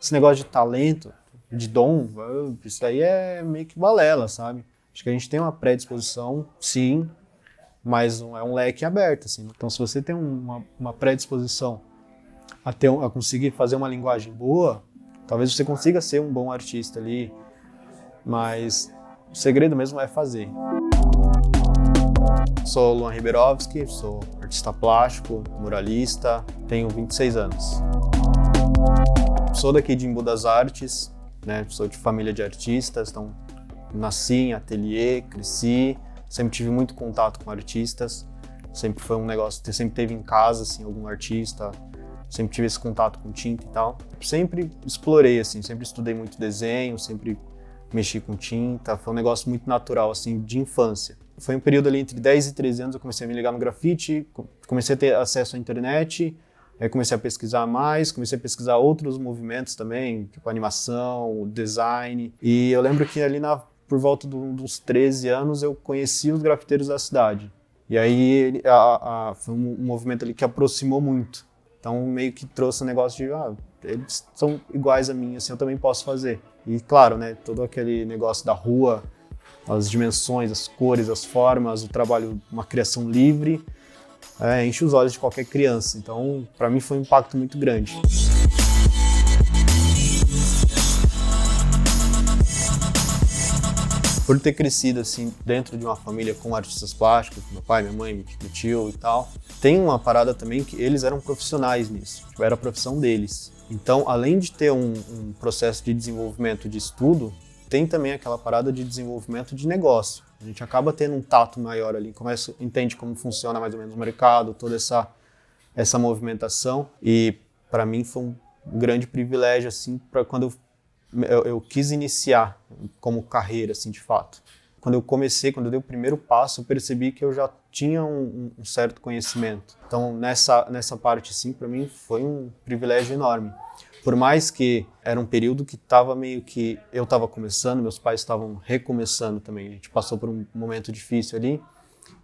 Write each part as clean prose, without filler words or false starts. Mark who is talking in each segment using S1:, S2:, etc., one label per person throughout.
S1: Esse negócio de talento, de dom, isso aí é meio que balela, sabe? Acho que a gente tem uma predisposição, sim, mas não é um leque aberto, assim. Então, se você tem uma predisposição a conseguir fazer uma linguagem boa, talvez você consiga ser um bom artista ali, mas o segredo mesmo é fazer. Sou Luan Riberovski, sou artista plástico, muralista, tenho 26 anos. Sou daqui de Embu das Artes, né? Sou de família de artistas, então nasci em ateliê, cresci, sempre tive muito contato com artistas, sempre foi um negócio, sempre teve em casa assim, algum artista, sempre tive esse contato com tinta e tal. Sempre explorei, assim, sempre estudei muito desenho, sempre mexi com tinta, foi um negócio muito natural, assim, de infância. Foi um período ali entre 10 e 13 anos, eu comecei a me ligar no grafite, comecei a ter acesso à internet, aí comecei a pesquisar mais, comecei a pesquisar outros movimentos também, tipo animação, design. E eu lembro que ali por volta dos 13 anos eu conheci os grafiteiros da cidade. E aí foi um movimento ali que aproximou muito. Então meio que trouxe um negócio de, eles são iguais a mim, assim, eu também posso fazer. E claro, né, todo aquele negócio da rua, as dimensões, as cores, as formas, o trabalho, uma criação livre, enche os olhos de qualquer criança. Então, para mim foi um impacto muito grande. Por ter crescido assim dentro de uma família com artistas plásticos, meu pai, minha mãe, meu tio e tal, tem uma parada também que eles eram profissionais nisso, tipo, era a profissão deles. Então, além de ter um processo de desenvolvimento de estudo, tem também aquela parada de desenvolvimento de negócio. A gente acaba tendo um tato maior ali, entende como funciona mais ou menos o mercado, toda essa movimentação. E para mim foi um grande privilégio assim, para quando eu quis iniciar como carreira, assim, de fato. Quando eu dei o primeiro passo, eu percebi que eu já tinha um certo conhecimento. Então, nessa parte, assim, para mim foi um privilégio enorme. Por mais que era um período que estava meio que... Eu estava começando, meus pais estavam recomeçando também. A gente passou por um momento difícil ali.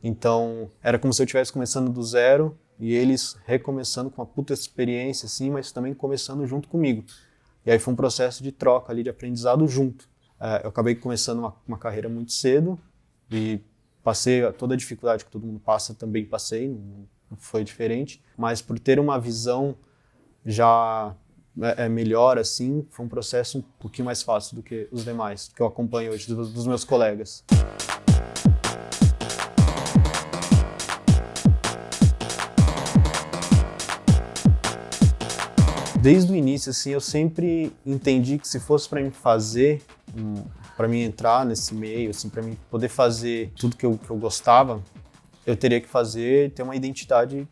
S1: Então, era como se eu estivesse começando do zero e eles recomeçando com uma puta experiência, assim, mas também começando junto comigo. E aí foi um processo de troca ali, de aprendizado junto. Eu acabei começando uma carreira muito cedo e passei toda a dificuldade que todo mundo passa, também passei, não foi diferente. Mas por ter uma visão já melhor, assim, foi um processo um pouquinho mais fácil do que os demais, que eu acompanho hoje, dos meus colegas. Desde o início, assim, eu sempre entendi que se fosse para mim fazer, para mim entrar nesse meio, assim, para mim poder fazer tudo que eu gostava, eu teria que ter uma identidade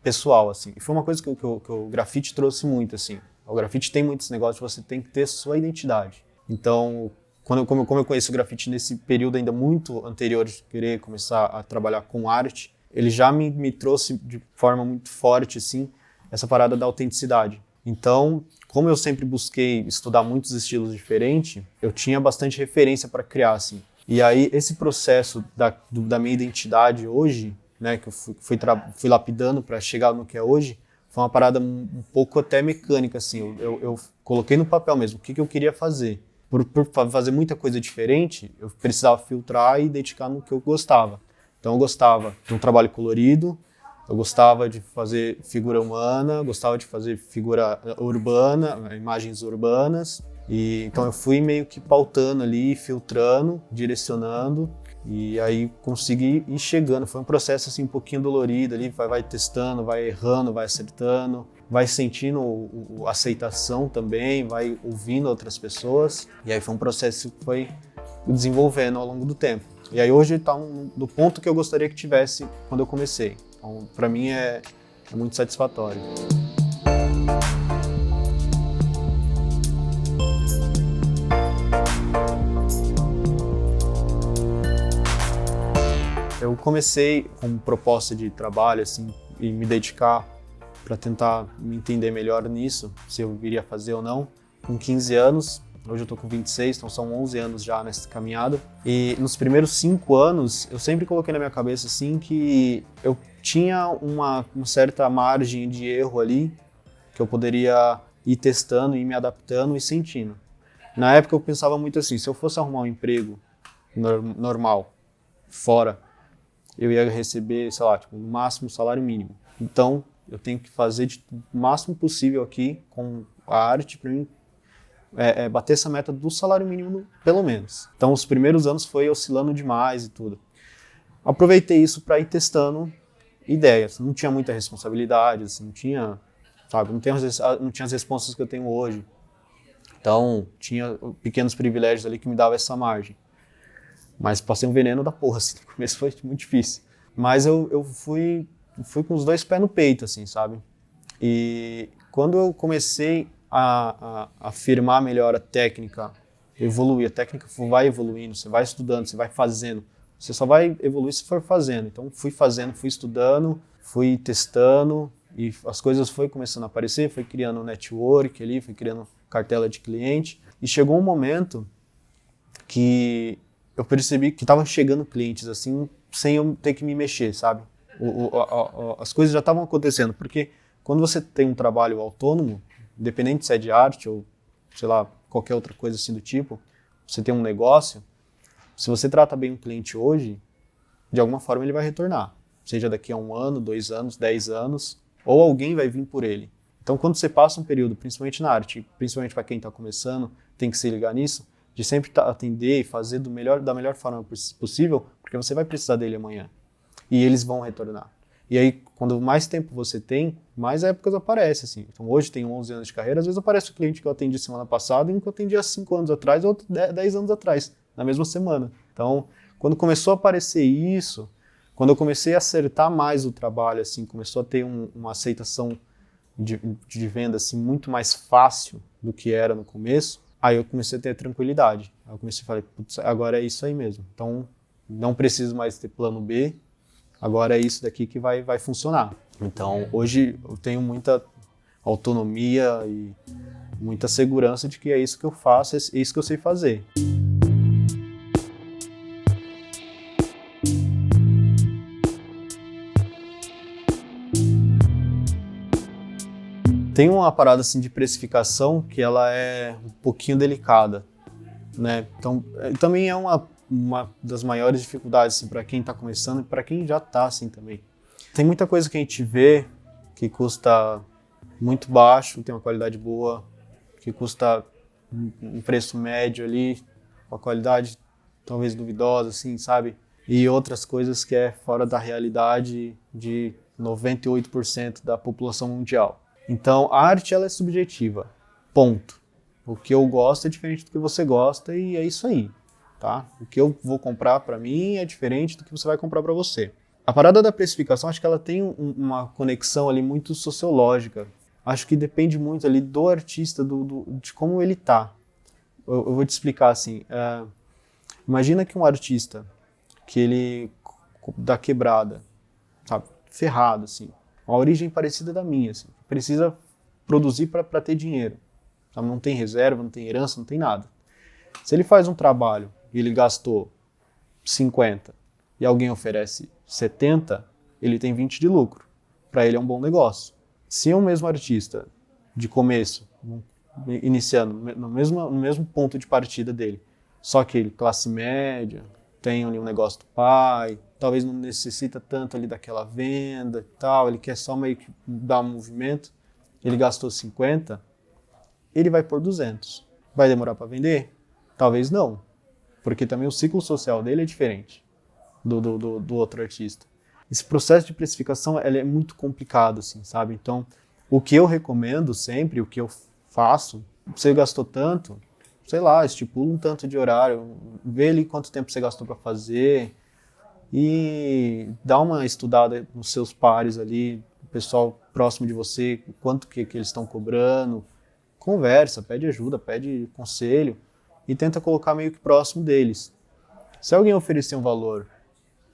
S1: pessoal, assim. E foi uma coisa que o grafite trouxe muito, assim. O grafite tem muito esse negócio de você tem que ter sua identidade. Então, como eu conheci o grafite nesse período ainda muito anterior de querer começar a trabalhar com arte, ele já me trouxe de forma muito forte, assim, essa parada da autenticidade. Então, como eu sempre busquei estudar muitos estilos diferentes, eu tinha bastante referência para criar, assim. E aí, esse processo da minha identidade hoje, né, que eu fui lapidando para chegar no que é hoje, foi uma parada um pouco até mecânica, assim. Eu coloquei no papel mesmo o que eu queria fazer. Por fazer muita coisa diferente, eu precisava filtrar e dedicar no que eu gostava. Então, eu gostava de um trabalho colorido, eu gostava de fazer figura humana, gostava de fazer figura urbana, imagens urbanas. E então eu fui meio que pautando ali, filtrando, direcionando, e aí consegui ir chegando. Foi um processo assim um pouquinho dolorido ali, vai testando, vai errando, vai acertando, vai sentindo a aceitação também, vai ouvindo outras pessoas. E aí foi um processo que foi desenvolvendo ao longo do tempo. E aí hoje está no ponto que eu gostaria que tivesse quando eu comecei. Então, para mim é muito satisfatório. Eu comecei com proposta de trabalho assim, e me dedicar para tentar me entender melhor nisso, se eu iria fazer ou não, com 15 anos. Hoje eu estou com 26, então são 11 anos já nessa caminhada. E nos primeiros 5 anos, eu sempre coloquei na minha cabeça assim, que eu tinha uma certa margem de erro ali, que eu poderia ir testando, ir me adaptando e sentindo. Na época eu pensava muito assim, se eu fosse arrumar um emprego normal, fora, eu ia receber, sei lá, tipo, no máximo salário mínimo. Então, eu tenho que fazer o máximo possível aqui com a arte para mim bater essa meta do salário mínimo, pelo menos. Então, os primeiros anos foi oscilando demais e tudo. Aproveitei isso para ir testando ideias. Não tinha muita responsabilidade, assim, não tinha, sabe, não tinha as responsas que eu tenho hoje. Então, tinha pequenos privilégios ali que me davam essa margem. Mas passei um veneno da porra, assim, no começo foi muito difícil. Mas eu fui com os dois pés no peito, assim, sabe? E quando eu comecei a firmar melhor a técnica, evoluir, a técnica vai evoluindo, você vai estudando, você vai fazendo. Você só vai evoluir se for fazendo. Então, fui fazendo, fui estudando, fui testando e as coisas foram começando a aparecer, fui criando network ali, fui criando cartela de cliente. E chegou um momento que eu percebi que estavam chegando clientes assim, sem eu ter que me mexer, sabe? As coisas já estavam acontecendo, porque quando você tem um trabalho autônomo, independente se é de arte ou, sei lá, qualquer outra coisa assim do tipo, você tem um negócio, se você trata bem um cliente hoje, de alguma forma ele vai retornar. Seja daqui a 1 ano, 2 anos, 10 anos, ou alguém vai vir por ele. Então, quando você passa um período, principalmente na arte, principalmente para quem está começando, tem que se ligar nisso, de sempre atender e fazer da melhor forma possível, porque você vai precisar dele amanhã. E eles vão retornar. E aí, quando mais tempo você tem, mais épocas aparecem, assim. Então, hoje tenho 11 anos de carreira, às vezes aparece o cliente que eu atendi semana passada e um que eu atendi há 5 anos atrás ou 10 anos atrás, na mesma semana. Então, quando começou a aparecer isso, quando eu comecei a acertar mais o trabalho, assim, começou a ter uma aceitação de venda assim, muito mais fácil do que era no começo, aí eu comecei a ter tranquilidade. Aí eu comecei a falar, putz, agora é isso aí mesmo. Então, não preciso mais ter plano B, agora é isso daqui que vai funcionar. Então, hoje eu tenho muita autonomia e muita segurança de que é isso que eu faço, é isso que eu sei fazer. Tem uma parada assim de precificação que ela é um pouquinho delicada, né? Então, também é uma das maiores dificuldades assim, para quem está começando e para quem já está assim também. Tem muita coisa que a gente vê que custa muito baixo, tem uma qualidade boa, que custa um preço médio ali, uma qualidade talvez duvidosa, assim, sabe? E outras coisas que é fora da realidade de 98% da população mundial. Então, a arte ela é subjetiva, ponto. O que eu gosto é diferente do que você gosta e é isso aí, tá? O que eu vou comprar para mim é diferente do que você vai comprar para você. A parada da precificação, acho que ela tem uma conexão ali muito sociológica. Acho que depende muito ali do artista, de como ele tá. Eu vou te explicar assim. Imagina que um artista que ele da quebrada, sabe, ferrado assim, uma origem parecida da minha, assim, precisa produzir para ter dinheiro, sabe? Não tem reserva, não tem herança, não tem nada. Se ele faz um trabalho e ele gastou 50 e alguém oferece 70, ele tem 20 de lucro. Para ele é um bom negócio. Se é um mesmo artista de começo, iniciando no mesmo ponto de partida dele, só que ele classe média, tem ali um negócio do pai, talvez não necessita tanto ali daquela venda e tal, ele quer só meio que dar um movimento, ele gastou 50, ele vai por 200. Vai demorar para vender? Talvez não, porque também o ciclo social dele é diferente do outro artista. Esse processo de precificação ele é muito complicado, assim, sabe? Então, o que eu recomendo sempre, o que eu faço, você gastou tanto, sei lá, estipula um tanto de horário, vê ali quanto tempo você gastou para fazer e dá uma estudada nos seus pares ali, o pessoal próximo de você, quanto que eles estão cobrando, conversa, pede ajuda, pede conselho e tenta colocar meio que próximo deles. Se alguém oferecer um valor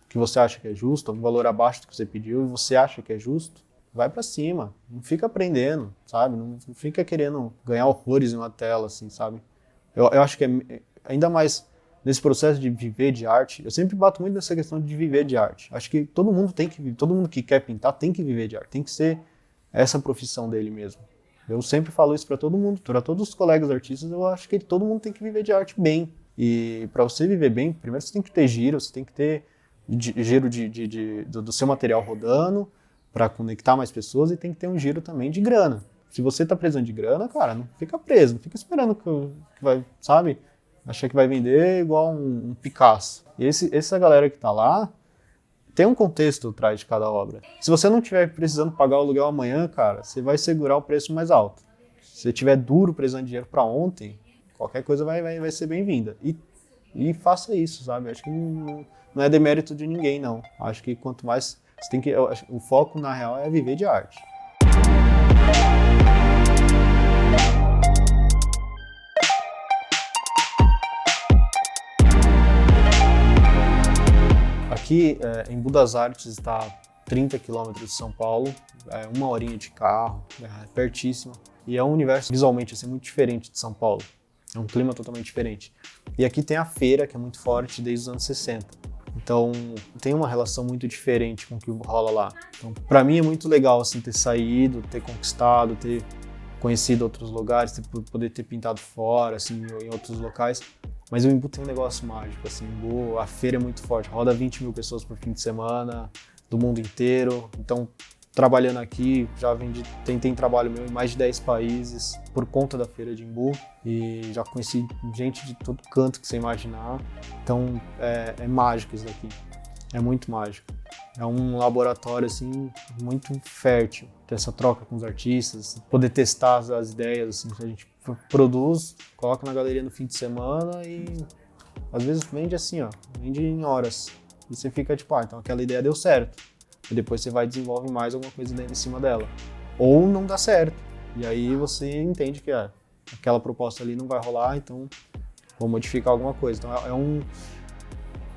S1: que você acha que é justo, um valor abaixo do que você pediu e você acha que é justo, vai pra cima, não fica aprendendo, sabe? Não fica querendo ganhar horrores em uma tela, assim, sabe? Eu acho que ainda mais nesse processo de viver de arte, eu sempre bato muito nessa questão de viver de arte. Acho que todo mundo que quer pintar tem que viver de arte, tem que ser essa profissão dele mesmo. Eu sempre falo isso para todo mundo, para todos os colegas artistas, eu acho que todo mundo tem que viver de arte bem. E para você viver bem, primeiro você tem que ter giro, você tem que ter giro do seu material rodando para conectar mais pessoas e tem que ter um giro também de grana. Se você tá precisando de grana, cara, não fica preso, não fica esperando que vai, sabe? Achar que vai vender igual um Picasso. E essa galera que tá lá, tem um contexto atrás de cada obra. Se você não estiver precisando pagar o aluguel amanhã, cara, você vai segurar o preço mais alto. Se você estiver duro, precisando de dinheiro para ontem, qualquer coisa vai ser bem-vinda. E faça isso, sabe? Acho que não é demérito de ninguém, não. Acho que quanto mais você tem que... O foco, na real, é viver de arte. Aqui em Budas Artes está a 30 quilômetros de São Paulo, uma horinha de carro, pertíssimo. E é um universo visualmente assim, muito diferente de São Paulo. É um clima totalmente diferente. E aqui tem a feira, que é muito forte desde os anos 60. Então tem uma relação muito diferente com o que rola lá. Então, para mim é muito legal assim, ter saído, ter conquistado, ter conhecido outros lugares, poder ter pintado fora, assim, em outros locais. Mas o Embu tem um negócio mágico, assim, Embu, a feira é muito forte, roda 20 mil pessoas por fim de semana, do mundo inteiro. Então, trabalhando aqui, já tem trabalho meu em mais de 10 países por conta da feira de Embu e já conheci gente de todo canto que você imaginar. Então, é mágico isso daqui, é muito mágico. É um laboratório, assim, muito fértil, ter essa troca com os artistas, poder testar as ideias, assim, que a gente produz, coloca na galeria no fim de semana e às vezes vende assim, ó, vende em horas. E você fica tipo, então aquela ideia deu certo. E depois você vai e desenvolve mais alguma coisa em cima dela. Ou não dá certo. E aí você entende que aquela proposta ali não vai rolar, então vou modificar alguma coisa. Então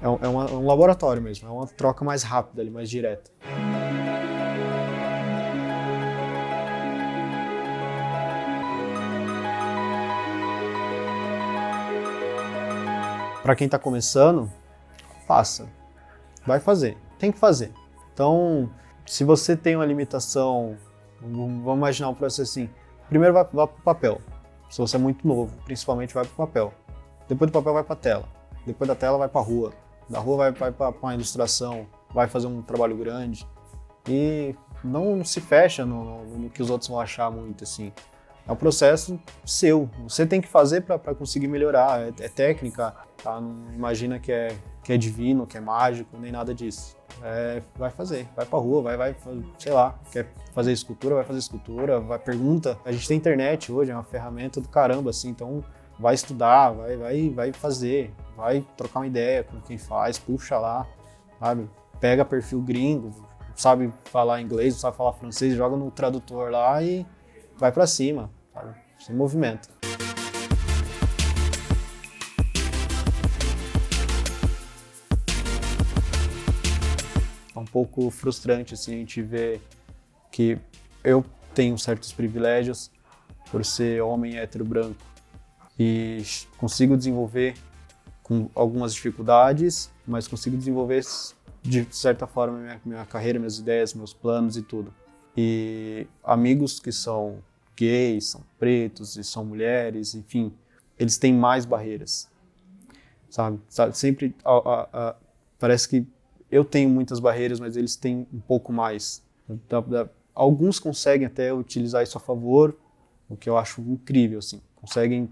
S1: é um laboratório mesmo, é uma troca mais rápida, ali, mais direta. Para quem está começando, faça. Vai fazer. Tem que fazer. Então, se você tem uma limitação, vamos imaginar um processo assim. Primeiro vai para o papel. Se você é muito novo, principalmente vai para o papel. Depois do papel vai para a tela. Depois da tela vai para a rua. Da rua vai para uma ilustração. Vai fazer um trabalho grande. E não se fecha no que os outros vão achar muito, assim. É um processo seu. Você tem que fazer para conseguir melhorar. É técnica, tá? Não imagina que é divino, que é mágico, nem nada disso. Vai fazer, vai pra rua, vai, sei lá, quer fazer escultura, vai fazer escultura, pergunta. A gente tem internet hoje, é uma ferramenta do caramba, assim, então vai estudar, vai fazer, vai trocar uma ideia com quem faz, puxa lá, sabe? Pega perfil gringo, sabe falar inglês, não sabe falar francês, joga no tradutor lá e vai pra cima, sabe? Se movimenta. É um pouco frustrante assim, a gente ver que eu tenho certos privilégios por ser homem hétero branco e consigo desenvolver com algumas dificuldades, mas consigo desenvolver de certa forma minha carreira, minhas ideias, meus planos e tudo. E amigos que são gays, são pretos e são mulheres, enfim, eles têm mais barreiras, sabe? Sempre parece que eu tenho muitas barreiras, mas eles têm um pouco mais. Alguns conseguem até utilizar isso a favor, o que eu acho incrível, assim. Conseguem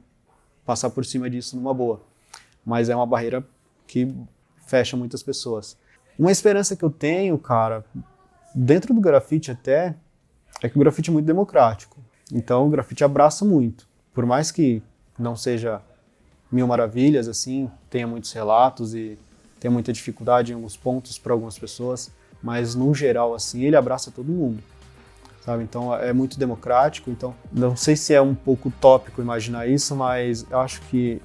S1: passar por cima disso numa boa. Mas é uma barreira que fecha muitas pessoas. Uma esperança que eu tenho, cara, dentro do grafite até, é que o grafite é muito democrático. Então o grafite abraça muito. Por mais que não seja mil maravilhas, assim, tenha muitos relatos e tem muita dificuldade em alguns pontos para algumas pessoas, mas no geral assim ele abraça todo mundo, sabe? Então é muito democrático. Então não sei se é um pouco utópico imaginar isso, mas eu acho que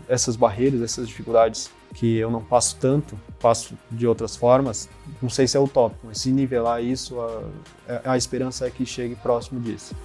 S1: essas barreiras, essas dificuldades que eu não passo tanto, passo de outras formas, não sei se é utópico, mas se nivelar isso, a esperança é que chegue próximo disso.